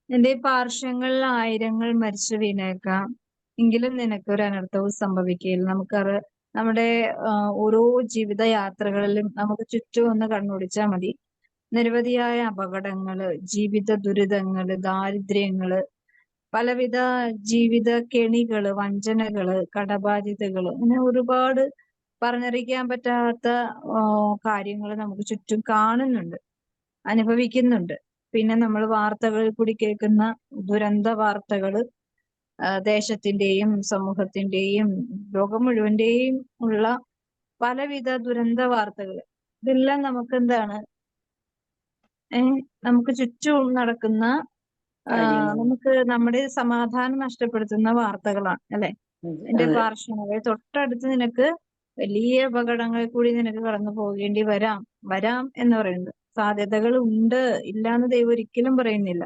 നിന്റെ പാർശ്വങ്ങളിൽ ആയിരങ്ങൾ മരിച്ചു വീണേക്കാം, എങ്കിലും നിനക്കൊരു അനർത്ഥവും സംഭവിക്കുകയില്ല. നമ്മുടെ ഓരോ ജീവിത യാത്രകളിലും നമുക്ക് ചുറ്റും ഒന്ന് കണ്ണോടിച്ചാൽ മതി. നിരവധിയായ അപകടങ്ങള്, ജീവിത ദുരിതങ്ങള്, ദാരിദ്ര്യങ്ങള്, പലവിധ ജീവിത കെണികള്, വഞ്ചനകള്, കടബാധ്യതകള്, അങ്ങനെ ഒരുപാട് പറഞ്ഞറിയിക്കാൻ പറ്റാത്ത കാര്യങ്ങൾ നമുക്ക് ചുറ്റും കാണുന്നുണ്ട്, അനുഭവിക്കുന്നുണ്ട്. പിന്നെ നമ്മൾ വാർത്തകളിൽ കൂടി കേൾക്കുന്ന ദുരന്ത വാർത്തകള്, ദേശത്തിന്റെയും സമൂഹത്തിന്റെയും ലോകം മുഴുവന്റെയും ഉള്ള പലവിധ ദുരന്ത വാർത്തകൾ, ഇതെല്ലാം നമുക്ക് എന്താണ്, നമുക്ക് ചുറ്റും നടക്കുന്ന നമുക്ക് നമ്മുടെ സമാധാനം നഷ്ടപ്പെടുത്തുന്ന വാർത്തകളാണ് അല്ലെ. എന്റെ പാർശ്വങ്ങളെ തൊട്ടടുത്ത് നിനക്ക് വലിയ അപകടങ്ങളിൽ കൂടി നിനക്ക് കടന്നു പോകേണ്ടി വരാം എന്ന് പറയുന്നത്. സാധ്യതകൾ ഉണ്ട്, ഇല്ലാന്ന് ദൈവം ഒരിക്കലും പറയുന്നില്ല.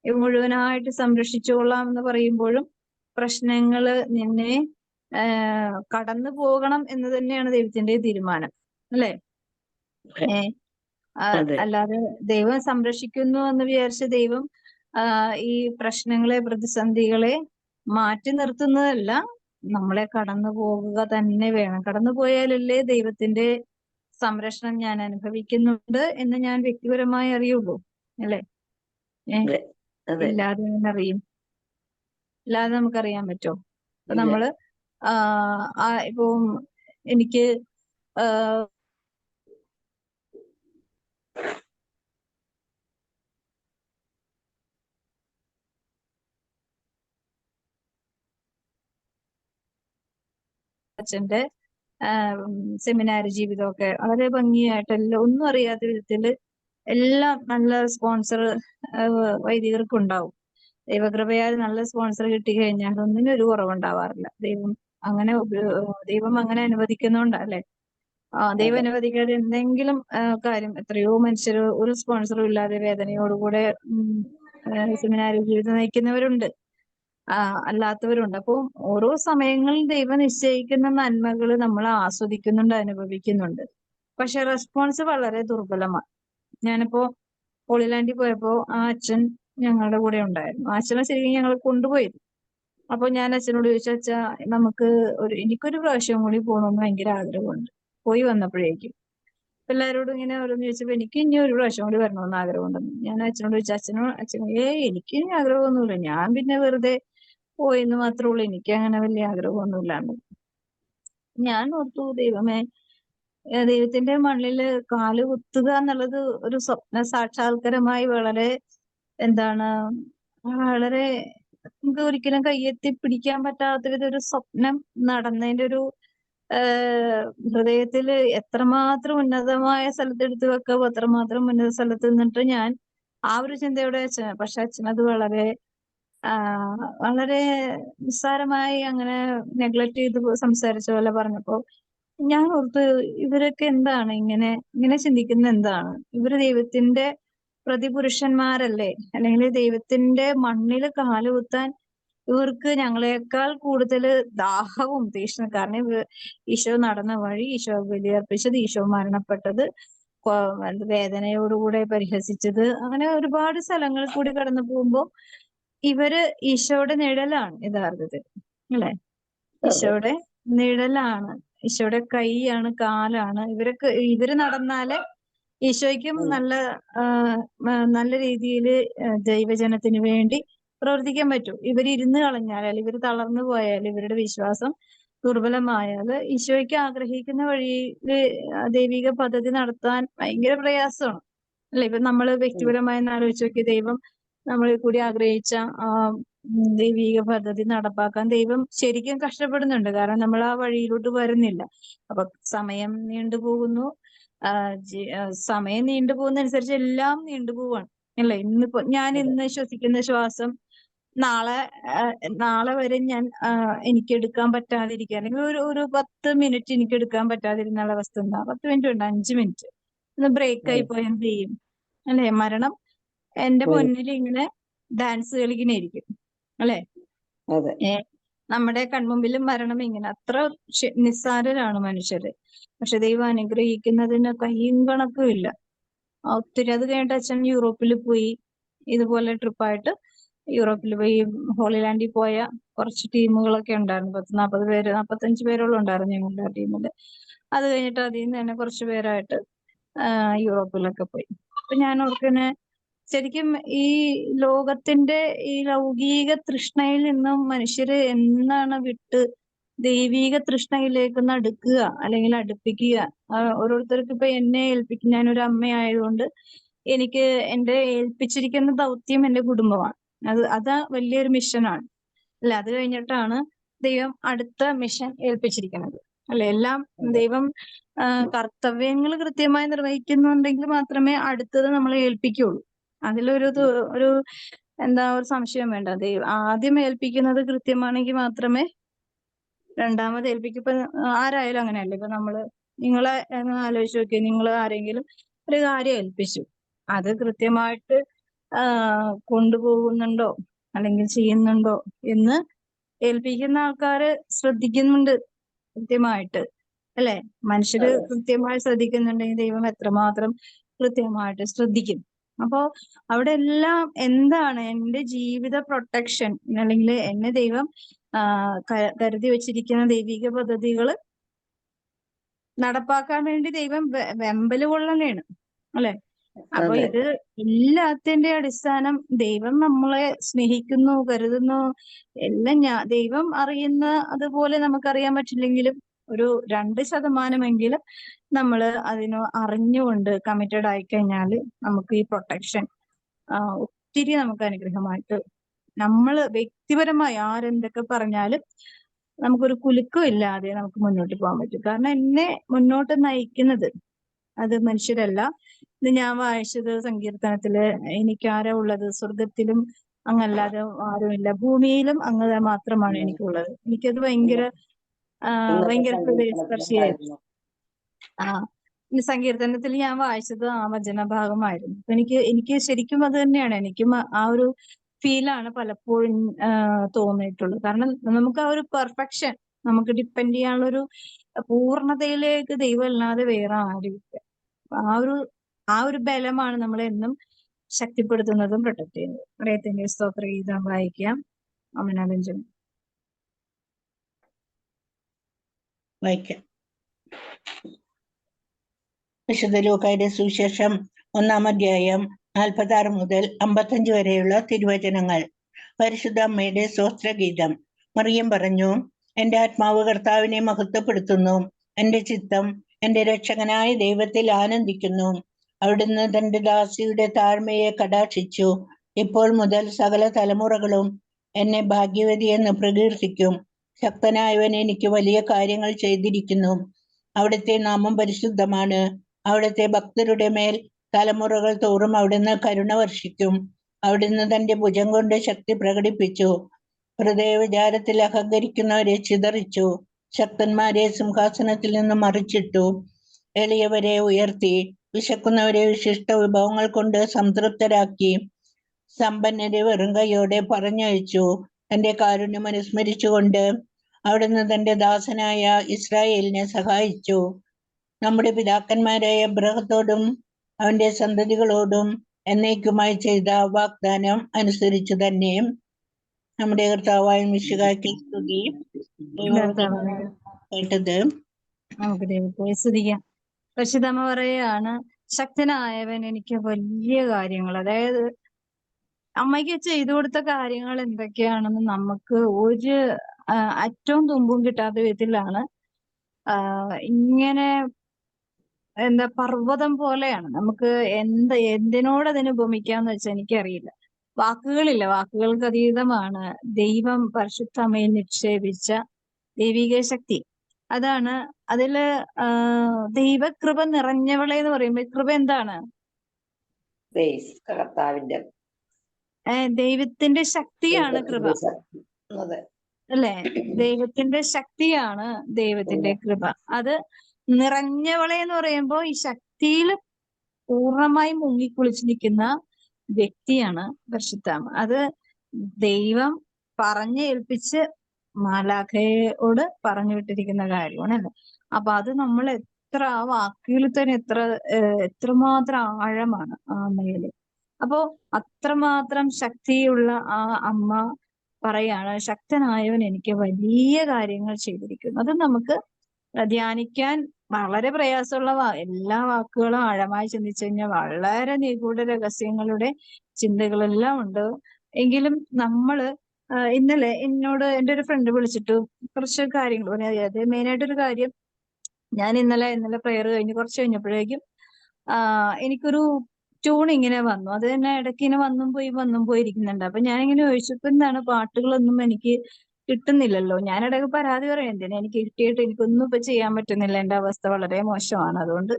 ഇവ മുഴുവനായിട്ട് സംരക്ഷിച്ചോളാം എന്ന് പറയുമ്പോഴും പ്രശ്നങ്ങള് നിന്നെ കടന്നു പോകണം എന്ന് തന്നെയാണ് ദൈവത്തിന്റെ തീരുമാനം അല്ലെ. അല്ലാതെ ദൈവം സംരക്ഷിക്കുന്നു എന്ന് വിചാരിച്ച് ദൈവം ഈ പ്രശ്നങ്ങളെ, പ്രതിസന്ധികളെ മാറ്റി നിർത്തുന്നതല്ല, നമ്മളെ കടന്നു പോകുക തന്നെ വേണം. കടന്നു പോയാലല്ലേ ദൈവത്തിന്റെ സംരക്ഷണം ഞാൻ അനുഭവിക്കുന്നുണ്ട് എന്ന് ഞാൻ വ്യക്തിപരമായി അറിയുള്ളൂ അല്ലെ. ഇല്ലാതെ അറിയും, ഇല്ലാതെ നമുക്കറിയാൻ പറ്റുമോ? അപ്പൊ നമ്മള് ഇപ്പൊ എനിക്ക് അച്ഛന്റെ സെമിനാർ ജീവിതമൊക്കെ വളരെ ഭംഗിയായിട്ട് ഒന്നും അറിയാത്ത വിധത്തില് എല്ലാം നല്ല സ്പോൺസർ വൈദികർക്ക് ഉണ്ടാവും. ദൈവകൃപയാൽ നല്ല സ്പോൺസർ കിട്ടിക്കഴിഞ്ഞാൽ ഒന്നിനും ഒരു കുറവുണ്ടാവാറില്ല. ദൈവം അങ്ങനെ അനുവദിക്കുന്നുണ്ട് അല്ലെ. ദൈവം അനുവദിക്കാതെ എന്തെങ്കിലും കാര്യം, എത്രയോ മനുഷ്യർ ഒരു സ്പോൺസറും ഇല്ലാതെ വേദനയോടുകൂടെ സെമിനാർ ജീവിതം നയിക്കുന്നവരുണ്ട്, അല്ലാത്തവരുണ്ട്. അപ്പോൾ ഓരോ സമയങ്ങളിൽ ദൈവം നിശ്ചയിക്കുന്ന നന്മകൾ നമ്മൾ ആസ്വദിക്കുന്നുണ്ട്, അനുഭവിക്കുന്നുണ്ട്. പക്ഷെ റെസ്പോൺസ് വളരെ ദുർബലമാണ്. ഞാനിപ്പോ ഹോളിലാൻഡിൽ പോയപ്പോ ആ അച്ഛൻ ഞങ്ങളുടെ കൂടെ ഉണ്ടായിരുന്നു. ആ അച്ഛനെ ശരിക്കും ഞങ്ങൾ കൊണ്ടുപോയത്. അപ്പൊ ഞാൻ അച്ഛനോട് ചോദിച്ചു, അച്ഛാ എനിക്കൊരു പ്രാവശ്യം കൂടി പോകണമെന്ന് ഭയങ്കര ആഗ്രഹമുണ്ട്. പോയി വന്നപ്പോഴേക്കും എല്ലാവരോടും ഇങ്ങനെ ഓരോന്ന് ചോദിച്ചപ്പോ എനിക്ക് ഇനി ഒരു പ്രാവശ്യം കൂടി വരണമെന്ന് ആഗ്രഹമുണ്ടെന്ന് ഞാൻ അച്ഛനോട് ചോദിച്ചു. അച്ഛൻ എനിക്ക് ഇനി ആഗ്രഹമൊന്നുമില്ല, ഞാൻ പിന്നെ വെറുതെ പോയെന്ന് മാത്രമേ ഉള്ളൂ, എനിക്ക് അങ്ങനെ വലിയ ആഗ്രഹമൊന്നുമില്ലാണ്ട്. ഞാൻ ഓർത്തു, ദൈവമേ, ദൈവത്തിന്റെ മണ്ണില് കാല് കുത്തുക എന്നുള്ളത് ഒരു സ്വപ്ന സാക്ഷാത്കാരമായി വളരെ വളരെ നമുക്ക് ഒരിക്കലും കയ്യെത്തി പിടിക്കാൻ പറ്റാത്തൊരു സ്വപ്നം നടന്നതിന്റെ ഒരു ഹൃദയത്തില് എത്രമാത്രം ഉന്നതമായ സ്ഥലത്ത് എടുത്തു വെക്കാവോ അത്രമാത്രം ഉന്നത സ്ഥലത്ത് നിന്നിട്ട് ഞാൻ ആ ഒരു ചിന്തയോടെ അച്ഛൻ. പക്ഷെ അച്ഛനത് വളരെ നിസ്സാരമായി അങ്ങനെ നെഗ്ലക്ട് ചെയ്ത് സംസാരിച്ച പോലെ പറഞ്ഞപ്പോ ഞാൻ ഓർത്ത്, ഇവരൊക്കെ എന്താണ് ഇങ്ങനെ ചിന്തിക്കുന്ന എന്താണ്? ഇവര് ദൈവത്തിന്റെ പ്രതിപുരുഷന്മാരല്ലേ? അല്ലെങ്കിൽ ദൈവത്തിന്റെ മണ്ണിൽ കാലുകുത്താൻ ഇവർക്ക് ഞങ്ങളെക്കാൾ കൂടുതൽ ദാഹവും തീഷ്ണ. കാരണം ഈശോ നടന്ന വഴി, ഈശോ ബലിയർപ്പിച്ചത്, ഈശോ മരണപ്പെട്ടത്, വേദനയോടുകൂടെ പരിഹസിച്ചത്, അങ്ങനെ ഒരുപാട് സ്ഥലങ്ങളിൽ കൂടി കടന്നു പോകുമ്പോൾ ഇവര് ഈശോയുടെ നിഴലാണ് യഥാർത്ഥത്തിൽ അല്ലെ. ഈശോയുടെ നിഴലാണ്, ഈശോയുടെ കൈയാണ്, കാലാണ്. ഇവര് നടന്നാല് ഈശോയ്ക്കും നല്ല രീതിയിൽ ദൈവജനത്തിന് വേണ്ടി പ്രവർത്തിക്കാൻ പറ്റും. ഇവരിരുന്ന് കളഞ്ഞാൽ, ഇവർ തളർന്നു പോയാൽ, ഇവരുടെ വിശ്വാസം ദുർബലമായാല് ഈശോയ്ക്ക് ആഗ്രഹിക്കുന്ന വഴിയില് ദൈവിക പദ്ധതി നടത്താൻ ഭയങ്കര പ്രയാസമാണ് അല്ലെ. ഇപ്പൊ നമ്മള് വ്യക്തിപരമായി ആലോചിച്ച് നോക്കി, ദൈവം നമ്മളിൽ കൂടി ആഗ്രഹിച്ച ദൈവിക പദ്ധതി നടപ്പാക്കാൻ ദൈവം ശരിക്കും കഷ്ടപ്പെടുന്നുണ്ട്. കാരണം നമ്മൾ ആ വഴിയിലോട്ട് വരുന്നില്ല. അപ്പൊ സമയം നീണ്ടുപോകുന്നു. സമയം നീണ്ടുപോകുന്നതനുസരിച്ച് എല്ലാം നീണ്ടുപോവാണ് അല്ലെ. ഞാൻ ഇന്ന് ശ്വസിക്കുന്ന ശ്വാസം നാളെ വരെ എനിക്ക് എടുക്കാൻ പറ്റാതിരിക്കുക, അല്ലെങ്കിൽ ഒരു 10 മിനിറ്റ് എനിക്ക് എടുക്കാൻ പറ്റാതിരുന്ന അവസ്ഥ എന്താ? 10 മിനിറ്റ് ഉണ്ട്, 5 മിനിറ്റ് ഒന്ന് ബ്രേക്ക് ആയി പോയാൽ എന്ത് ചെയ്യും അല്ലെ. മരണം എന്റെ മുന്നിൽ ഇങ്ങനെ ഡാൻസ് കളിങ്ങനെ ഇരിക്കും അല്ലെ. നമ്മുടെ കൺമുമ്പിലും മരണം ഇങ്ങനെ. അത്ര നിസ്സാരരാണ് മനുഷ്യര്. പക്ഷെ ദൈവം അനുഗ്രഹിക്കുന്നതിന് കയ്യും കണക്കും ഇല്ല. ഒത്തിരി. അത് കഴിഞ്ഞിട്ട് അച്ഛൻ യൂറോപ്പിൽ പോയി ഇതുപോലെ ട്രിപ്പായിട്ട്. യൂറോപ്പിൽ പോയി ഹോളി ലാൻഡിൽ പോയ കുറച്ച് ടീമുകളൊക്കെ ഉണ്ടായിരുന്നു. 40 പേര് 45 പേരോളം ഉണ്ടായിരുന്നു ഞങ്ങളുടെ ടീമിൽ. അത് കഴിഞ്ഞിട്ട് അതിൽ നിന്ന് തന്നെ കുറച്ച് പേരായിട്ട് യൂറോപ്പിലൊക്കെ പോയി. അപ്പൊ ഞാൻ ഓർക്കനെ ശരിക്കും ഈ ലോകത്തിന്റെ ഈ ലൗകിക തൃഷ്ണയിൽ നിന്നും മനുഷ്യര് എന്നാണ് വിട്ട് ദൈവീക തൃഷ്ണയിലേക്ക് അടുക്കുക അല്ലെങ്കിൽ അടുപ്പിക്കുക. ഓരോരുത്തർക്ക് ഇപ്പൊ എന്നെ ഏൽപ്പിക്കും, ഞാനൊരു അമ്മയായതുകൊണ്ട് എനിക്ക് എന്റെ ഏൽപ്പിച്ചിരിക്കുന്ന ദൗത്യം എന്റെ കുടുംബമാണ്. അതാ വലിയൊരു മിഷനാണ് അല്ലെ. അത് കഴിഞ്ഞിട്ടാണ് ദൈവം അടുത്ത മിഷൻ ഏൽപ്പിച്ചിരിക്കുന്നത് അല്ലെ. എല്ലാം ദൈവം കർത്തവ്യങ്ങൾ കൃത്യമായി നിർവഹിക്കുന്നുണ്ടെങ്കിൽ മാത്രമേ അടുത്തത് നമ്മളെ ഏൽപ്പിക്കുള്ളൂ. അതിലൊരു ഒരു ഒരു സംശയം വേണ്ട. ദൈവം ആദ്യം ഏൽപ്പിക്കുന്നത് കൃത്യമാണെങ്കിൽ മാത്രമേ രണ്ടാമത് ഏൽപ്പിക്കും. ഇപ്പൊ ആരായാലും അങ്ങനെയല്ലേ. ഇപ്പൊ നിങ്ങളെ ആലോചിച്ച് നോക്കിയ, നിങ്ങൾ ആരെങ്കിലും ഒരു കാര്യം ഏൽപ്പിച്ചു, അത് കൃത്യമായിട്ട് കൊണ്ടുപോകുന്നുണ്ടോ അല്ലെങ്കിൽ ചെയ്യുന്നുണ്ടോ എന്ന് ഏൽപ്പിക്കുന്ന ആൾക്കാര് ശ്രദ്ധിക്കുന്നുണ്ട് കൃത്യമായിട്ട് അല്ലെ. മനുഷ്യര് കൃത്യമായി ശ്രദ്ധിക്കുന്നുണ്ടെങ്കിൽ ദൈവം എത്രമാത്രം കൃത്യമായിട്ട് ശ്രദ്ധിക്കും. അപ്പോ അവിടെ എല്ലാം എന്താണ് എന്റെ ജീവിത പ്രൊട്ടക്ഷൻ അല്ലെങ്കിൽ എന്നെ ദൈവം കരുതി വെച്ചിരിക്കുന്ന ദൈവിക പദ്ധതികള് നടപ്പാക്കാൻ വേണ്ടി ദൈവം വെമ്പല് കൊള്ളണേണ് അല്ലെ. അപ്പൊ ഇത് എല്ലാത്തിന്റെ അടിസ്ഥാനം ദൈവം നമ്മളെ സ്നേഹിക്കുന്നു, കരുതുന്നു എല്ലാം. ദൈവം അറിയുന്ന അതുപോലെ നമുക്കറിയാൻ പറ്റില്ലെങ്കിലും ഒരു 2% നമ്മൾ അതിന് അറിഞ്ഞുകൊണ്ട് കമ്മിറ്റഡ് ആയി കഴിഞ്ഞാൽ നമുക്ക് ഈ പ്രൊട്ടക്ഷൻ ഒത്തിരി നമുക്ക് അനുഗ്രഹമായിട്ട്, നമ്മൾ വ്യക്തിപരമായി ആരെന്തൊക്കെ പറഞ്ഞാലും നമുക്കൊരു കുലുക്കം ഇല്ലാതെ നമുക്ക് മുന്നോട്ട് പോകാൻ പറ്റും. കാരണം എന്നെ മുന്നോട്ട് നയിക്കുന്നത് അത് മനുഷ്യരല്ല. ഇത് ഞാൻ വായിച്ചത് സങ്കീർത്തനത്തില്, എനിക്കാരാ ഉള്ളത്, സ്വർഗത്തിലും അങ്ങല്ലാതെ ആരുമില്ല, ഭൂമിയിലും അങ്ങ് മാത്രമാണ് എനിക്കുള്ളത്. എനിക്കത് ഭയങ്കര ഹൃദയസ്പർശിയായിരുന്നു. സങ്കീർത്തനത്തിൽ ഞാൻ വായിച്ചത് ആ വചനഭാഗമായിരുന്നു. എനിക്ക് ശരിക്കും അത് തന്നെയാണ്, എനിക്കും ആ ഒരു ഫീലാണ് പലപ്പോഴും തോന്നിയിട്ടുള്ളത്. കാരണം നമുക്ക് ആ ഒരു പെർഫെക്ഷൻ നമുക്ക് ഡിപ്പെൻഡ് ചെയ്യാനുള്ളൊരു പൂർണ്ണതയിലേക്ക് ദൈവം അല്ലാതെ വേറെ ആരുമില്ല. ആ ഒരു ബലമാണ് നമ്മളെ എന്നും ശക്തിപ്പെടുത്തുന്നതും പ്രൊട്ടക്ട് ചെയ്യുന്നതും. ഹൃദയത്തിന്റെ സ്തോത്രഗീതം വായിക്കാം. അമന ബെഞ്ചമിൻ. വായിക്കാം. വിശുദ്ധ ലൂക്കായുടെ സുവിശേഷം 1-ാം അധ്യായം 46 മുതൽ 55 വരെയുള്ള തിരുവചനങ്ങൾ. പരിശുദ്ധ അമ്മയുടെ സ്തോത്രഗീതം. മറിയം പറഞ്ഞു, എന്റെ ആത്മാവ് കർത്താവിനെ മഹത്വപ്പെടുത്തുന്നു, എന്റെ ചിത്തം എന്റെ രക്ഷകനായ ദൈവത്തിൽ ആനന്ദിക്കുന്നു. അവിടുന്ന് തന്റെ ദാസിയുടെ താഴ്മയെ കടാക്ഷിച്ചു. ഇപ്പോൾ മുതൽ സകല തലമുറകളും എന്നെ ഭാഗ്യവതിയെന്ന് പ്രകീർത്തിക്കും. ശക്തനായവൻ എനിക്ക് വലിയ കാര്യങ്ങൾ ചെയ്തിരിക്കുന്നു. അവിടുത്തെ നാമം പരിശുദ്ധമാണ്. അവിടുത്തെ ഭക്തരുടെ മേൽ തലമുറകൾ തോറും അവിടുന്ന് കരുണ വർഷിക്കും. അവിടുന്ന് തന്റെ ഭുജം കൊണ്ട് ശക്തി പ്രകടിപ്പിച്ചു. ഹൃദയവിചാരത്തിൽ അഹങ്കരിക്കുന്നവരെ ചിതറിച്ചു. ശക്തന്മാരെ സിംഹാസനത്തിൽ നിന്ന് മറിച്ചിട്ടു. എളിയവരെ ഉയർത്തി. വിശക്കുന്നവരെ വിശിഷ്ട വിഭവങ്ങൾ കൊണ്ട് സംതൃപ്തരാക്കി. സമ്പന്നരെ വെറും കൈയോടെ പറഞ്ഞയച്ചു. തന്റെ കാരുണ്യം അനുസ്മരിച്ചുകൊണ്ട് അവിടുന്ന് തന്റെ ദാസനായ ഇസ്രായേലിനെ സഹായിച്ചു. നമ്മുടെ പിതാക്കന്മാരായ അബ്രഹത്തോടും അവന്റെ സന്തതികളോടും എന്നേക്കുമായി ചെയ്ത വാഗ്ദാനം അനുസരിച്ചു തന്നെ നമ്മുടെ കർത്താവായ മിശിഹായ്ക്ക് സ്തുതി. കേട്ടത് നമുക്ക് ദൈവത്തെ സ്തുതിക്കാം. പരിശുദ്ധമ്മ പറയാണ്, ശക്തനായവൻ എനിക്ക് വലിയ കാര്യങ്ങൾ, അതായത് അമ്മയ്ക്ക് ചെയ്തു കൊടുത്ത കാര്യങ്ങൾ എന്തൊക്കെയാണെന്ന് നമുക്ക് ഒരു അറ്റവും തുമ്പും കിട്ടാത്ത വിധത്തിലാണ്. ഇങ്ങനെ പർവ്വതം പോലെയാണ്. നമുക്ക് എന്തിനോട് അതിന് ഉപമിക്കാന്ന് വെച്ചാൽ എനിക്കറിയില്ല. വാക്കുകളില്ല, വാക്കുകൾക്ക് അതീതമാണ് ദൈവം പരിശുദ്ധ അമ്മയിൽ നിക്ഷേപിച്ച ദൈവിക ശക്തി. അതാണ് അതില് ദൈവകൃപ നിറഞ്ഞവളെ എന്ന് പറയുമ്പോ, കൃപ എന്താണ്? ദൈവത്തിന്റെ ശക്തിയാണ് കൃപ അല്ലെ. ദൈവത്തിന്റെ ശക്തിയാണ് ദൈവത്തിന്റെ കൃപ. അത് നിറഞ്ഞവളെ എന്ന് പറയുമ്പോ ഈ ശക്തിയിൽ പൂർണ്ണമായി മുങ്ങിക്കുളിച്ച് നിൽക്കുന്ന വ്യക്തിയാണ് പരിശുദ്ധാമ്മ. അത് ദൈവം ഏൽപ്പിച്ച് മാലാഖയോട് പറഞ്ഞു വിട്ടിരിക്കുന്ന കാര്യമാണ് അല്ലെ. അപ്പൊ അത് നമ്മൾ ആ വാക്കുകളിൽ തന്നെ എത്രമാത്രം ആഴമാണ് ആ അമ്മയില്. അപ്പോ അത്രമാത്രം ശക്തിയുള്ള ആ അമ്മ പറയാണ്, ശക്തനായവൻ എനിക്ക് വലിയ കാര്യങ്ങൾ ചെയ്തിരിക്കുന്നു. അത് നമുക്ക് ധ്യാനിക്കാൻ വളരെ പ്രയാസമുള്ള എല്ലാ വാക്കുകളും ആഴമായി ചിന്തിച്ചു കഴിഞ്ഞാൽ വളരെ നിഗൂഢ രഹസ്യങ്ങളുടെ ചിന്തകളെല്ലാം ഉണ്ട്. എങ്കിലും നമ്മള് ഇന്നലെ എന്നോട് എൻ്റെ ഒരു ഫ്രണ്ട് വിളിച്ചിട്ട് കുറച്ച് കാര്യങ്ങൾ പറഞ്ഞു. അതായത് മെയിനായിട്ടൊരു കാര്യം, ഞാൻ ഇന്നലെ പ്രയർ കഴിഞ്ഞ് കുറച്ച് കഴിഞ്ഞപ്പോഴേക്കും എനിക്കൊരു ട്യൂൺ ഇങ്ങനെ വന്നു. അത് തന്നെ ഇടയ്ക്ക് ഇങ്ങനെ വന്നും പോയി ഇരിക്കുന്നുണ്ട്. അപ്പൊ ഞാനിങ്ങനെ ചോദിച്ചു, ഇപ്പൊ എന്താണ് പാട്ടുകളൊന്നും എനിക്ക് കിട്ടുന്നില്ലല്ലോ. ഞാനിടയ്ക്ക് പരാതി പറയാം, എന്തിനാ എനിക്ക് കിട്ടിയിട്ട് എനിക്കൊന്നും ഇപ്പൊ ചെയ്യാൻ പറ്റുന്നില്ല, എന്റെ അവസ്ഥ വളരെ മോശമാണ്, അതുകൊണ്ട്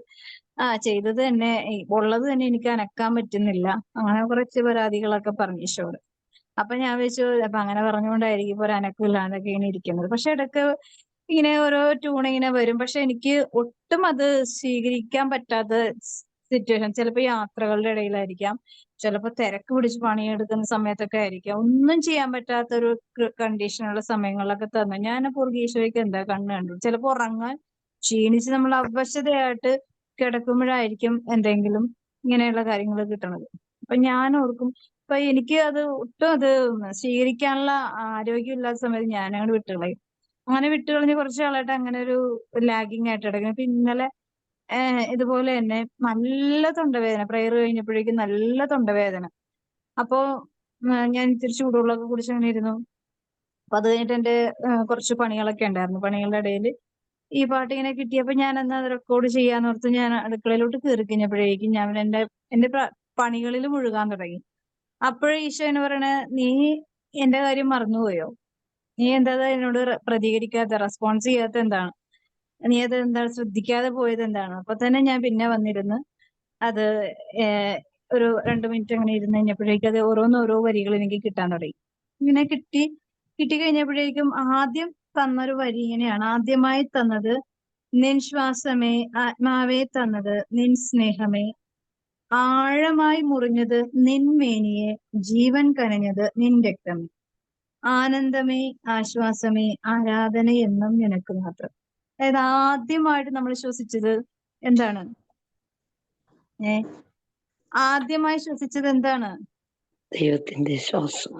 ചെയ്തത് തന്നെ ഉള്ളത് തന്നെ എനിക്ക് അനക്കാൻ പറ്റുന്നില്ല, അങ്ങനെ കുറച്ച് പരാതികളൊക്കെ പറഞ്ഞു ഈശോട്. അപ്പൊ ഞാൻ വെച്ചു, അപ്പൊ അങ്ങനെ പറഞ്ഞുകൊണ്ടായിരിക്കും ഇപ്പൊ ഒരു അനക്കം ഇല്ലാണ്ടൊക്കെ ഇങ്ങനെ ഇരിക്കുന്നത്. പക്ഷെ ഇടയ്ക്ക് ഇങ്ങനെ ഓരോ ട്യൂൺ ഇങ്ങനെ വരും. പക്ഷെ എനിക്ക് ഒട്ടും അത് സ്വീകരിക്കാൻ പറ്റാത്ത സിറ്റുവേഷൻ. ചിലപ്പോ യാത്രകളുടെ ഇടയിലായിരിക്കാം, ചിലപ്പോ തിരക്ക് പിടിച്ച് പണിയെടുക്കുന്ന സമയത്തൊക്കെ ആയിരിക്കാം, ഒന്നും ചെയ്യാൻ പറ്റാത്ത ഒരു കണ്ടീഷനുള്ള സമയങ്ങളിലൊക്കെ തന്നെ ഞാൻ ഈശോയ്ക്ക് എന്താ കണ്ണ് കണ്ടു. ചിലപ്പോ ഉറങ്ങാൻ ക്ഷീണിച്ച് നമ്മൾ അവശതയായിട്ട് കിടക്കുമ്പോഴായിരിക്കും എന്തെങ്കിലും ഇങ്ങനെയുള്ള കാര്യങ്ങൾ കിട്ടണത്. അപ്പൊ ഞാൻ ഓർക്കും, അപ്പൊ എനിക്ക് അത് ഒട്ടും അത് സ്വീകരിക്കാനുള്ള ആരോഗ്യമില്ലാത്ത സമയത്ത് ഞാനങ്ങോട് വിട്ടുകളയും. അങ്ങനെ വിട്ടുകളഞ്ഞ് കുറച്ച് നാളായിട്ട് അങ്ങനെ ഒരു ലാഗിങ് ആയിട്ട് കിടക്കും. അപ്പൊ ഇന്നലെ ഇതുപോലെ തന്നെ നല്ല തൊണ്ടവേദന, പ്രയർ കഴിഞ്ഞപ്പോഴേക്കും നല്ല തൊണ്ടവേദന. അപ്പോ ഞാൻ ഇത്തിരി ചൂടുവെള്ളമൊക്കെ കുടിച്ച് അങ്ങനെ ഇരുന്നു. അപ്പൊ അത് കഴിഞ്ഞിട്ട് എന്റെ കുറച്ച് പണികളൊക്കെ ഉണ്ടായിരുന്നു. പണികളുടെ ഇടയിൽ ഈ പാട്ട് ഇങ്ങനെ കിട്ടിയപ്പോ ഞാൻ എന്നാ അത് റെക്കോർഡ് ചെയ്യാന്നോർത്ത് ഞാൻ അടുക്കളയിലോട്ട് കയറി കഴിഞ്ഞപ്പോഴേക്കും ഞാൻ എന്റെ പണികളിൽ മുഴുകാൻ തുടങ്ങി. അപ്പോഴേ ഈശോ എന്ന് പറയണ, നീ എന്റെ കാര്യം മറന്നുപോയോ? നീ എന്താ എന്നോട് പ്രതികരിക്കാത്ത, റെസ്പോൺസ് ചെയ്യാത്ത എന്താണ്? നീ അത് എന്താണ് ശ്രദ്ധിക്കാതെ പോയത് എന്താണ്? അപ്പൊ തന്നെ ഞാൻ പിന്നെ വന്നിരുന്ന് അത് ഒരു 2 മിനിറ്റ് അങ്ങനെ ഇരുന്ന് കഴിഞ്ഞപ്പോഴേക്കും അത് ഓരോ വരികൾ എനിക്ക് കിട്ടാൻ തുടങ്ങി. ഇങ്ങനെ കിട്ടി കഴിഞ്ഞപ്പോഴേക്കും ആദ്യം തന്നൊരു വരി ഇങ്ങനെയാണ്. ആദ്യമായി തന്നത് നിൻ ശ്വാസമേ, ആത്മാവേ തന്നത് നിൻ സ്നേഹമേ, ആഴമായി മുറിഞ്ഞത് നിൻ മേനിയെ, ജീവൻ കനിഞ്ഞത് നിൻ രക്തമേ, ആനന്ദമേ, ആശ്വാസമേ, ആരാധന എന്നും നിനക്ക് മാത്രം. അതായത് ആദ്യമായിട്ട് നമ്മൾ ശ്വസിച്ചത് എന്താണ്? ആദ്യമായി ശ്വസിച്ചത് എന്താണ്? ദൈവത്തിന്റെ ശ്വാസം.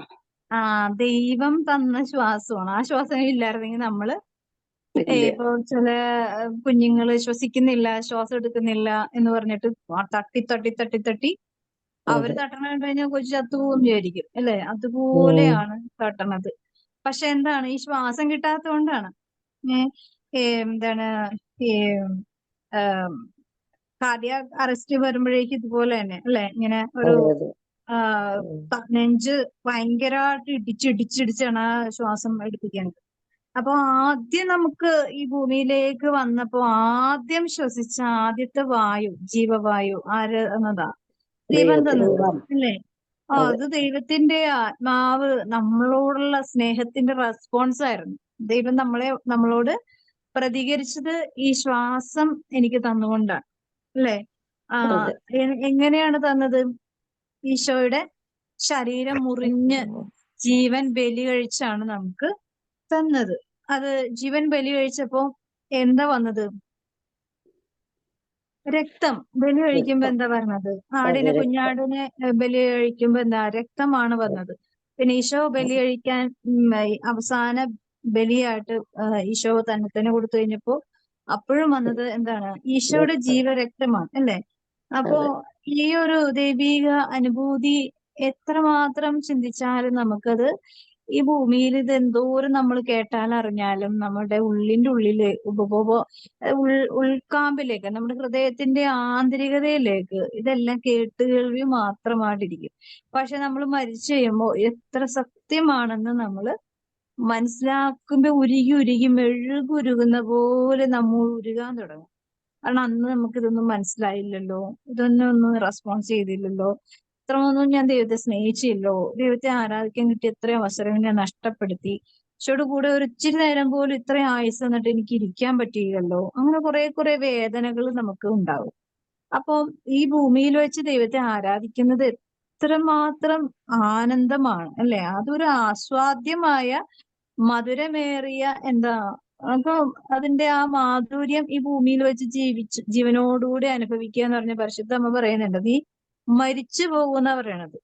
ദൈവം തന്ന ശ്വാസമാണ്. ആ ശ്വാസം ഇല്ലായിരുന്നെങ്കിൽ നമ്മള് ഇപ്പൊ ചില കുഞ്ഞുങ്ങള് ശ്വസിക്കുന്നില്ല, ശ്വാസം എടുക്കുന്നില്ല എന്ന് പറഞ്ഞിട്ട് തട്ടി അവര് തട്ടണ കണ്ടു കഴിഞ്ഞാൽ കൊച്ചു ചത്തുപോകും വിചാരിക്കും, അല്ലെ? അതുപോലെയാണ് തട്ടണത്. പക്ഷെ എന്താണ്, ഈ ശ്വാസം കിട്ടാത്തത് കൊണ്ടാണ്. എന്താണ് ഈ കാർഡിയാക് അറസ്റ്റ് വരുമ്പോഴേക്കും ഇതുപോലെ തന്നെ, അല്ലെ? ഇങ്ങനെ ഒരു നെഞ്ച് ഭയങ്കരമായിട്ട് ഇടിച്ചിടിച്ചാണ് ആ ശ്വാസം എടുപ്പിക്കുന്നത്. അപ്പൊ ആദ്യം നമുക്ക് ഈ ഭൂമിയിലേക്ക് വന്നപ്പോ ആദ്യം ശ്വസിച്ച ആദ്യത്തെ വായു, ജീവവായു ആര് എന്നതാ? ദൈവം തന്നത്, അല്ലേ? അത് ദൈവത്തിന്റെ ആത്മാവ് നമ്മളോടുള്ള സ്നേഹത്തിന്റെ റെസ്പോൺസ് ആയിരുന്നു. ദൈവം നമ്മളോട് പ്രതികരിച്ചത് ഈ ശ്വാസം എനിക്ക് തന്നുകൊണ്ടാണ്, അല്ലേ? എങ്ങനെയാണ് തന്നത്? ഈശോയുടെ ശരീരം മുറിഞ്ഞ് ജീവൻ ബലി കഴിച്ചാണ് നമുക്ക് തന്നത്. അത് ജീവൻ ബലി കഴിച്ചപ്പോ എന്താ വന്നത്? രക്തം. ബലി കഴിക്കുമ്പോ എന്താ പറഞ്ഞത്? കുഞ്ഞാടിനെ ബലി കഴിക്കുമ്പോ എന്താ? രക്തമാണ് വന്നത്. പിന്നെ ഈശോ ബലി കഴിക്കാൻ അവസാന ബലിയായിട്ട് ഈശോ തന്നെ കൊടുത്തു കഴിഞ്ഞപ്പോ അപ്പോഴും വന്നത് എന്താണ്? ഈശോയുടെ ജീവരക്തമാണ്, അല്ലേ? അപ്പോ ഈ ഒരു ദൈവിക അനുഭൂതി എത്രമാത്രം ചിന്തിച്ചാലും നമുക്കത് ഈ ഭൂമിയിൽ ഇത് എന്തോരം നമ്മൾ കേട്ടാൽ അറിഞ്ഞാലും നമ്മുടെ ഉള്ളിന്റെ ഉള്ളില് ഉൾക്കാമ്പിലേക്ക്, നമ്മുടെ ഹൃദയത്തിന്റെ ആന്തരികതയിലേക്ക് ഇതെല്ലാം കേൾവി മാത്രമായിട്ടിരിക്കും. പക്ഷെ നമ്മൾ മരിച്ചു കഴിയുമ്പോൾ എത്ര സത്യമാണെന്ന് നമ്മൾ മനസ്സിലാക്കുമ്പോ ഉരുകി മെഴുകുരുകുന്ന പോലെ നമ്മൾ ഉരുകാൻ തുടങ്ങും. കാരണം അന്ന് നമുക്ക് ഇതൊന്നും മനസ്സിലായില്ലല്ലോ, ഒന്നും റെസ്പോൺസ് ചെയ്തില്ലല്ലോ, ഇത്രയൊന്നും ഞാൻ ദൈവത്തെ സ്നേഹിച്ചില്ലോ, ദൈവത്തെ ആരാധിക്കാൻ കിട്ടിയ എത്രയും അവസരങ്ങൾ ഞാൻ നഷ്ടപ്പെടുത്തി, ഈശോയുടെ കൂടെ ഒരു ഇച്ചിരി നേരം പോലും ഇത്രയും ആയുസ് എന്നിട്ട് എനിക്ക് ഇരിക്കാൻ പറ്റിയില്ലല്ലോ. അങ്ങനെ കുറെ വേദനകൾ നമുക്ക് ഉണ്ടാവും. അപ്പൊ ഈ ഭൂമിയിൽ വെച്ച് ദൈവത്തെ ആരാധിക്കുന്നത് എത്രമാത്രം ആനന്ദമാണ്, അല്ലെ? അതൊരു ആസ്വാദ്യമായ മധുരമേറിയ എന്താ, അപ്പൊ അതിന്റെ ആ മാധുര്യം ഈ ഭൂമിയിൽ വെച്ച് ജീവനോടുകൂടി അനുഭവിക്കുക എന്ന് പറഞ്ഞ പരിശുദ്ധ അമ്മ പറയുന്നുണ്ട്. നീ മരിച്ചു പോകുന്ന പറയണത്.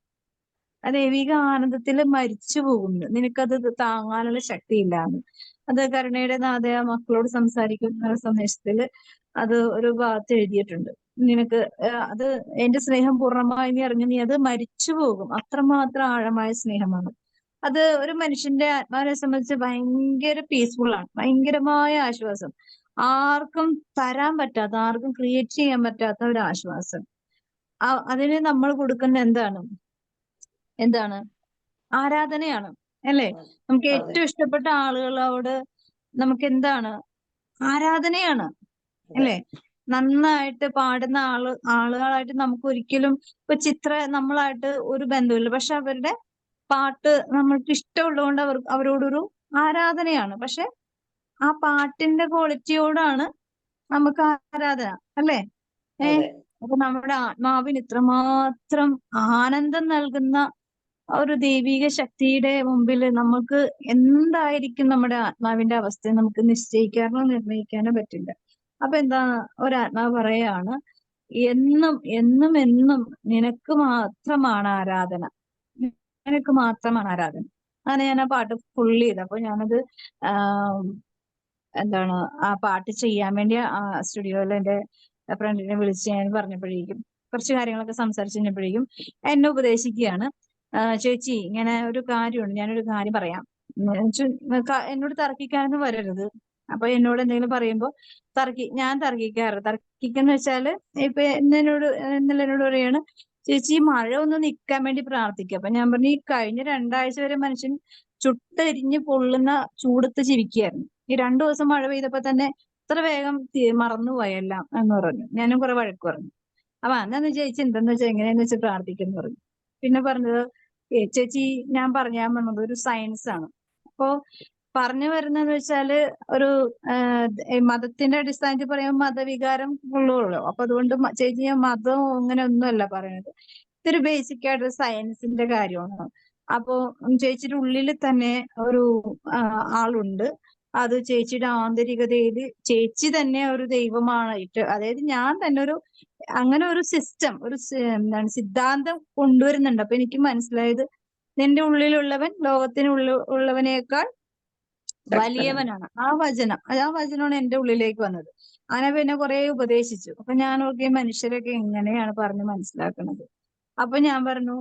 ആ ദൈവിക ആനന്ദത്തിൽ മരിച്ചു പോകുന്നു, നിനക്കത് താങ്ങാനുള്ള ശക്തിയില്ലാന്ന്. അത് കരുണയുടെ നാഥ മക്കളോട് സംസാരിക്കുന്ന സന്ദേശത്തില് അത് ഒരു ഭാഗത്ത് എഴുതിയിട്ടുണ്ട്. നിനക്ക് അത് എന്റെ സ്നേഹം പൂർണ്ണമായി നീ അറിഞ്ഞു, നീ അത് മരിച്ചു പോകും. അത്രമാത്രം ആഴമായ സ്നേഹമാണ് അത്. ഒരു മനുഷ്യന്റെ ആത്മാവിനെ സംബന്ധിച്ച് ഭയങ്കര പീസ്ഫുൾ ആണ്, ഭയങ്കരമായ ആശ്വാസം. ആർക്കും തരാൻ പറ്റാത്ത, ആർക്കും ക്രിയേറ്റ് ചെയ്യാൻ പറ്റാത്ത ഒരു ആശ്വാസം. അതിന് നമ്മൾ കൊടുക്കുന്ന എന്താണ് ആരാധനയാണ്, അല്ലേ? നമുക്ക് ഏറ്റവും ഇഷ്ടപ്പെട്ട ആളുകളോട് നമുക്ക് എന്താണ് ആരാധനയാണ്, അല്ലേ? നന്നായിട്ട് പാടുന്ന ആളുകളായിട്ട് നമുക്ക് ഒരിക്കലും ഇപ്പൊ നമ്മളായിട്ട് ഒരു ബന്ധമില്ല, പക്ഷെ അവരുടെ പാട്ട് നമ്മൾക്ക് ഇഷ്ടമുള്ളതുകൊണ്ട് അവരോടൊരു ആരാധനയാണ്. പക്ഷെ ആ പാട്ടിന്റെ ക്വാളിറ്റിയോടാണ് നമുക്ക് ആരാധന, അല്ലേ? അപ്പൊ നമ്മുടെ ആത്മാവിന് ഇത്രമാത്രം ആനന്ദം നൽകുന്ന ഒരു ദൈവിക ശക്തിയുടെ മുമ്പിൽ നമുക്ക് എന്തായിരിക്കും നമ്മുടെ ആത്മാവിന്റെ അവസ്ഥ നമുക്ക് നിശ്ചയിക്കാനോ നിർണയിക്കാനോ പറ്റില്ല. അപ്പൊ എന്താ ഒരാത്മാവ് പറയാണ്, എന്നും എന്നും എന്നും നിനക്ക് മാത്രമാണ് ആരാധന, നിനക്ക് മാത്രമാണ് ആരാധന. അങ്ങനെ ഞാൻ ആ പാട്ട് ഫുള്ള് ചെയ്ത്, അപ്പൊ ഞാനത് എന്താണ് ആ പാട്ട് ചെയ്യാൻ വേണ്ടി സ്റ്റുഡിയോയിൽ എന്റെ ഫ്രണ്ടിനെ വിളിച്ച് ഞാൻ പറഞ്ഞപ്പോഴേക്കും കുറച്ച് കാര്യങ്ങളൊക്കെ സംസാരിച്ച് കഴിഞ്ഞപ്പോഴേക്കും എന്നെ ഉപദേശിക്കുകയാണ്, ചേച്ചി ഇങ്ങനെ ഒരു കാര്യമുണ്ട്, ഞാനൊരു കാര്യം പറയാം, എന്നോട് തർക്കിക്കാനൊന്നും വരരുത്. അപ്പൊ എന്നോട് എന്തെങ്കിലും പറയുമ്പോ ഞാൻ തർക്കിക്കാന്ന് വെച്ചാല് ഇപ്പൊ ഇന്നലെ എന്നോട് പറയാണ്, ചേച്ചി മഴ ഒന്ന് നിൽക്കാൻ വേണ്ടി പ്രാർത്ഥിക്കുക. അപ്പൊ ഞാൻ പറഞ്ഞു, ഈ കഴിഞ്ഞ 2 ആഴ്ച വരെ മനുഷ്യൻ ചുട്ടെരിഞ്ഞ് പൊള്ളുന്ന ചൂടത്ത് ജീവിക്കുകയായിരുന്നു, ഈ 2 ദിവസം മഴ പെയ്തപ്പോ തന്നെ ഇത്ര വേഗം മറന്നുപോയെല്ലാം എന്ന് പറഞ്ഞു. ഞാനും കുറെ വഴക്ക് പറഞ്ഞു. അപ്പൊ അന്നു ചേച്ചി എന്തെന്ന് വെച്ചാൽ എങ്ങനെയാന്ന് വെച്ചാൽ പ്രാർത്ഥിക്കുന്നു പറഞ്ഞു. പിന്നെ പറഞ്ഞത്, ചേച്ചി ഞാൻ പറഞ്ഞത് ഒരു സയൻസ് ആണ്. അപ്പോ പറഞ്ഞു വരുന്നതെന്ന് വെച്ചാല് ഒരു മതത്തിന്റെ അടിസ്ഥാനത്തിൽ പറയുമ്പോൾ മതവികാരം ഉള്ളൂല്ലോ. അപ്പൊ അതുകൊണ്ട് ചേച്ചി ഞാൻ മതം അങ്ങനെ ഒന്നുമല്ല പറയുന്നത്, ഇതൊരു ബേസിക് ആയിട്ട് സയൻസിന്റെ കാര്യമാണ്. അപ്പോ ചേച്ചിയുടെ ഉള്ളിൽ തന്നെ ഒരു ആളുണ്ട്, അത് ചേച്ചിയുടെ ആന്തരികതയിൽ ചേച്ചി തന്നെ ഒരു ദൈവമായിട്ട്, അതായത് ഞാൻ തന്നെ അങ്ങനെ ഒരു സിസ്റ്റം, സിദ്ധാന്തം കൊണ്ടുവരുന്നുണ്ട്. അപ്പൊ എനിക്ക് മനസ്സിലായത്, നിന്റെ ഉള്ളിലുള്ളവൻ ഉള്ളവനേക്കാൾ വലിയവനാണ്. ആ വചനമാണ് എന്റെ ഉള്ളിലേക്ക് വന്നത്. അങ്ങനെ പിന്നെ കുറെ ഉപദേശിച്ചു. അപ്പൊ ഞാൻ നോക്കിയ മനുഷ്യരൊക്കെ എങ്ങനെയാണ് പറഞ്ഞ് മനസ്സിലാക്കുന്നത്. അപ്പൊ ഞാൻ പറഞ്ഞു,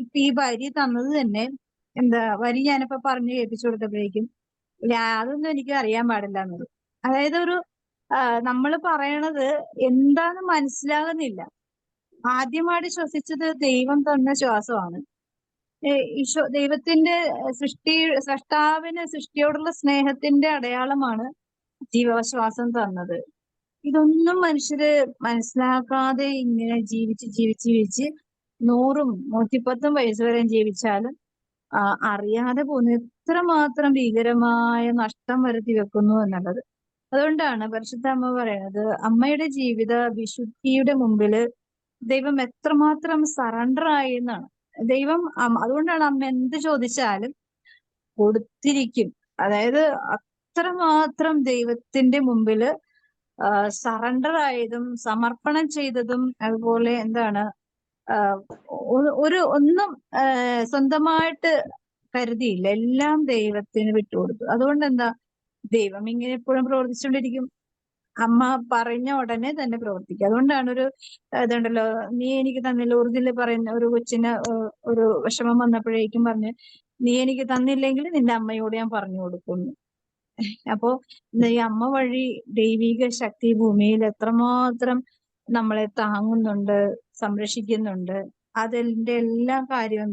ഇപ്പൊ ഈ വരി തന്നത് തന്നെ വരി ഞാനിപ്പോ പറഞ്ഞു കേൾപ്പിച്ചു കൊടുത്തപ്പോഴേക്കും അതൊന്നും എനിക്ക് അറിയാൻ പാടില്ല എന്നത്. അതായത് നമ്മൾ പറയണത് എന്താന്ന് മനസ്സിലാകുന്നില്ല. ആദ്യമായിട്ട് ശ്വസിച്ചത് ദൈവം തന്ന ശ്വാസമാണ്. ദൈവത്തിന്റെ സൃഷ്ടാവിന് സൃഷ്ടിയോടുള്ള സ്നേഹത്തിന്റെ അടയാളമാണ് ജീവശ്വാസം തന്നത്. ഇതൊന്നും മനുഷ്യര് മനസ്സിലാക്കാതെ ഇങ്ങനെ ജീവിച്ച് 100ഉം 110ഉം വയസ്സ് വരെ ജീവിച്ചാലും അറിയാതെ പോകുന്നു എത്രമാത്രം ഭീകരമായ നഷ്ടം വരുത്തി വെക്കുന്നു എന്നുള്ളത്. അതുകൊണ്ടാണ് പരിശുദ്ധ അമ്മ പറയുന്നത്, അമ്മയുടെ ജീവിത വിശുദ്ധിയുടെ മുമ്പില് ദൈവം എത്രമാത്രം സറണ്ടർ ആയി എന്നാണ്. ദൈവം അതുകൊണ്ടാണ് അമ്മ എന്ത് ചോദിച്ചാലും കൊടുത്തിരിക്കും. അതായത് അത്രമാത്രം ദൈവത്തിന്റെ മുമ്പില് സറണ്ടർ ആയതും സമർപ്പണം ചെയ്തതും, അതുപോലെ ഒന്നും സ്വന്തമായിട്ട് കരുതിയില്ല, എല്ലാം ദൈവത്തിന് വിട്ടുകൊടുത്തു. അതുകൊണ്ട് ദൈവം ഇങ്ങനെ എപ്പോഴും പ്രവർത്തിച്ചുകൊണ്ടിരിക്കും. അമ്മ പറഞ്ഞ ഉടനെ തന്നെ പ്രവർത്തിക്കും. അതുകൊണ്ടാണ് ഇതുണ്ടല്ലോ, നീ എനിക്ക് തന്നില്ല, ഉറുദില് പറയുന്ന ഒരു കൊച്ചിന് ഒരു വിഷമം വന്നപ്പോഴേക്കും പറഞ്ഞ്, നീ എനിക്ക് തന്നില്ലെങ്കിൽ നിന്റെ അമ്മയോട് ഞാൻ പറഞ്ഞു കൊടുക്കുന്നു. അപ്പോ ഈ അമ്മ വഴി ദൈവിക ശക്തി ഭൂമിയിൽ എത്രമാത്രം നമ്മളെ താങ്ങുന്നുണ്ട്, സംരക്ഷിക്കുന്നുണ്ട്. അതിന്റെ എല്ലാ കാര്യം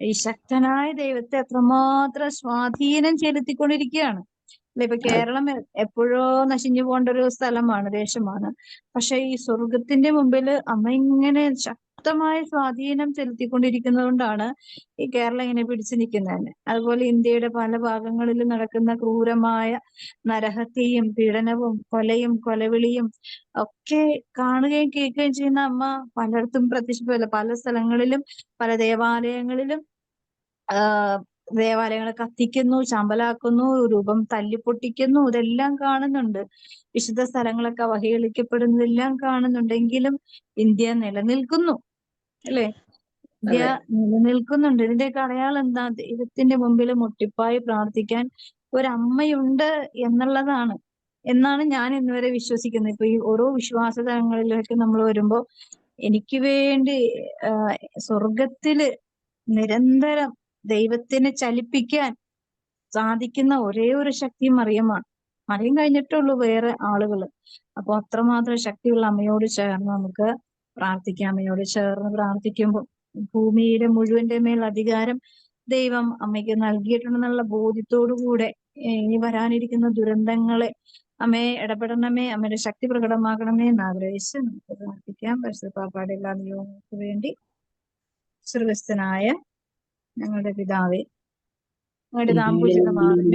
ഈ ശക്തനായ ദൈവത്തെ എത്രമാത്രം സ്വാധീനം ചെലുത്തിക്കൊണ്ടിരിക്കുകയാണ്. ഇപ്പൊ കേരളം എപ്പോഴോ നശിഞ്ഞു പോകേണ്ട ഒരു സ്ഥലമാണ്, ദേശമാണ്. പക്ഷെ ഈ സ്വർഗത്തിന്റെ മുമ്പിൽ അമ്മ ഇങ്ങനെ ശക്തമായ സ്വാധീനം ചെലുത്തിക്കൊണ്ടിരിക്കുന്നത് കൊണ്ടാണ് ഈ കേരളം ഇങ്ങനെ പിടിച്ചു നിൽക്കുന്നത് തന്നെ. അതുപോലെ ഇന്ത്യയുടെ പല ഭാഗങ്ങളിലും നടക്കുന്ന ക്രൂരമായ നരഹത്യയും പീഡനവും കൊലവിളിയും ഒക്കെ കാണുകയും കേൾക്കുകയും ചെയ്യുന്ന അമ്മ പലയിടത്തും പ്രത്യക്ഷപ്പെടില്ല. പല സ്ഥലങ്ങളിലും പല ദേവാലയങ്ങളിലും ദേവാലയങ്ങളെ കത്തിക്കുന്നു, ചാമ്പലാക്കുന്നു, രൂപം തല്ലിപ്പൊട്ടിക്കുന്നു, ഇതെല്ലാം കാണുന്നുണ്ട്. വിശുദ്ധ സ്ഥലങ്ങളൊക്കെ അവഹേളിക്കപ്പെടുന്നതെല്ലാം കാണുന്നുണ്ടെങ്കിലും ഇന്ത്യ നിലനിൽക്കുന്നു. അല്ലെ? വിദ്യ അതെ. നിലനിൽക്കുന്നുണ്ട്. ഇതിന്റെയൊക്കെ അടയാളം എന്താ? ദൈവത്തിന്റെ മുമ്പിൽ മുട്ടിപ്പായി പ്രാർത്ഥിക്കാൻ ഒരമ്മയുണ്ട് എന്നുള്ളതാണ് എന്നാണ് ഞാൻ ഇന്നുവരെ വിശ്വസിക്കുന്നത്. ഇപ്പൊ ഈ ഓരോ വിശ്വാസ തലങ്ങളിലേക്ക് നമ്മൾ വരുമ്പോ എനിക്ക് വേണ്ടി സ്വർഗത്തില് നിരന്തരം ദൈവത്തിനെ ചലിപ്പിക്കാൻ സാധിക്കുന്ന ഒരേ ഒരു ശക്തി മറിയമാണ്. മറിയം കഴിഞ്ഞിട്ടുള്ളൂ വേറെ ആളുകൾ. അപ്പൊ അത്രമാത്രം ശക്തിയുള്ള അമ്മയോട് ചേർന്ന് നമുക്ക് പ്രാർത്ഥിക്കാം. അമ്മയോട് ചേർന്ന് പ്രാർത്ഥിക്കുമ്പോൾ ഭൂമിയുടെ മുഴുവന്റെ മേൽ അധികാരം ദൈവം അമ്മയ്ക്ക് നൽകിയിട്ടുണ്ടെന്നുള്ള ബോധ്യത്തോടു കൂടെ ഇനി വരാനിരിക്കുന്ന ദുരന്തങ്ങളെ അമ്മയെ ഇടപെടണമേ, അമ്മയുടെ ശക്തി പ്രകടമാക്കണമേ എന്ന് ആഗ്രഹിച്ച് നമുക്ക് പ്രാർത്ഥിക്കാം. പരിശുദ്ധ പാപ്പാടെ എല്ലാ നിയോഗങ്ങൾക്ക് വേണ്ടി. സ്വർഗസ്ഥനായ ഞങ്ങളുടെ പിതാവേ, അങ്ങയുടെ നാം പൂജിതമാകണമേ.